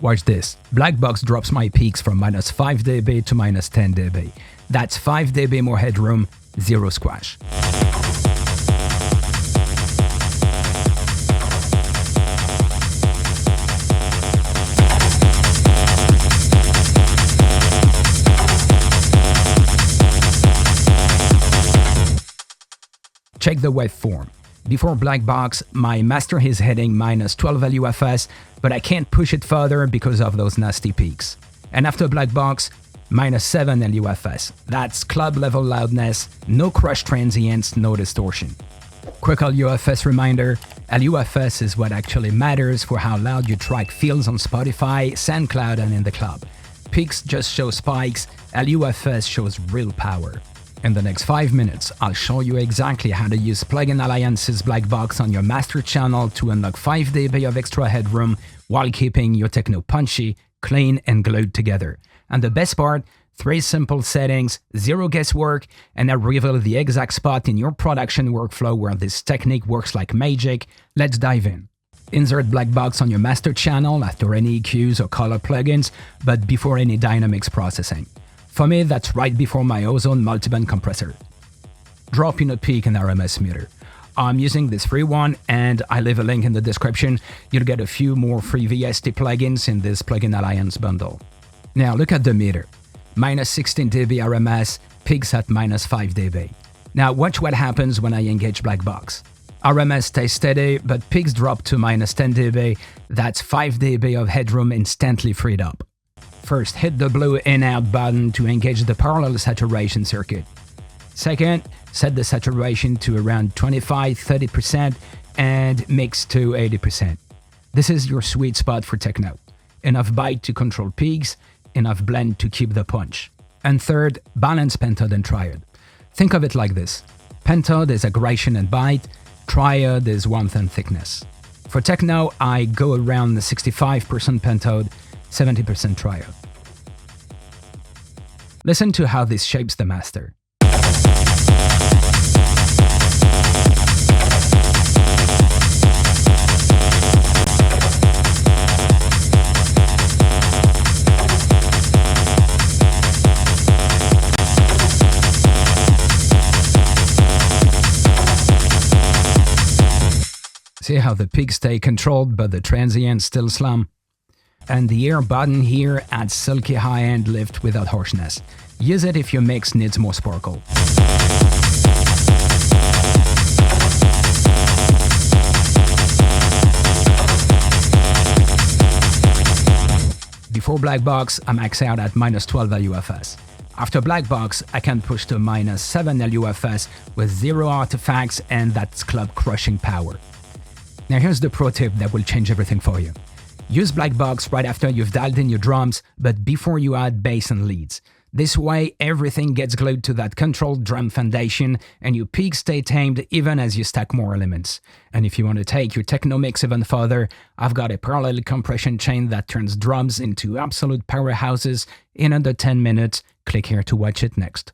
Watch this. Black box drops my peaks from -5 dB to -10 dB. That's 5 dB more headroom, 0 squash. Check the waveform. Before black box, my master is hitting -12 LUFS, but I can't push it further because of those nasty peaks. And after black box, -7 LUFS. That's club level loudness, no crush transients, no distortion. Quick LUFS reminder, LUFS is what actually matters for how loud your track feels on Spotify, SoundCloud, and in the club. Peaks just show spikes, LUFS shows real power. In the next 5 minutes, I'll show you exactly how to use Plugin Alliance's black box on your master channel to unlock 5 dB of extra headroom while keeping your techno punchy, clean, and glued together. And the best part, 3 simple settings, 0 guesswork, and I reveal the exact spot in your production workflow where this technique works like magic. Let's dive in. Insert black box on your master channel after any EQs or color plugins, but before any dynamics processing. For me, that's right before my Ozone multiband compressor. Drop in a peak and RMS meter. I'm using this free one, and I leave a link in the description. You'll get a few more free VST plugins in this Plugin Alliance bundle. Now look at the meter. -16 dB RMS, peaks at -5 dB. Now watch what happens when I engage black box. RMS stays steady, but peaks drop to -10 dB. That's 5 dB of headroom instantly freed up. First, hit the blue in-out button to engage the parallel saturation circuit. Second, set the saturation to around 25-30% and mix to 80%. This is your sweet spot for techno. Enough bite to control peaks, enough blend to keep the punch. And third, balance pentode and triode. Think of it like this. Pentode is aggression and bite, triode is warmth and thickness. For techno, I go around the 65% pentode, 70% triode. Listen to how this shapes the master. See how the peaks stay controlled but the transients still slam? And the air button here adds silky high-end lift without harshness. Use it if your mix needs more sparkle. Before black box, I max out at -12 LUFS. After black box, I can push to -7 LUFS with 0 artifacts, and that's club crushing power. Now here's the pro tip that will change everything for you. Use black box right after you've dialed in your drums, but before you add bass and leads. This way, everything gets glued to that controlled drum foundation, and your peaks stay tamed even as you stack more elements. And if you want to take your techno mix even further, I've got a parallel compression chain that turns drums into absolute powerhouses in under 10 minutes. Click here to watch it next.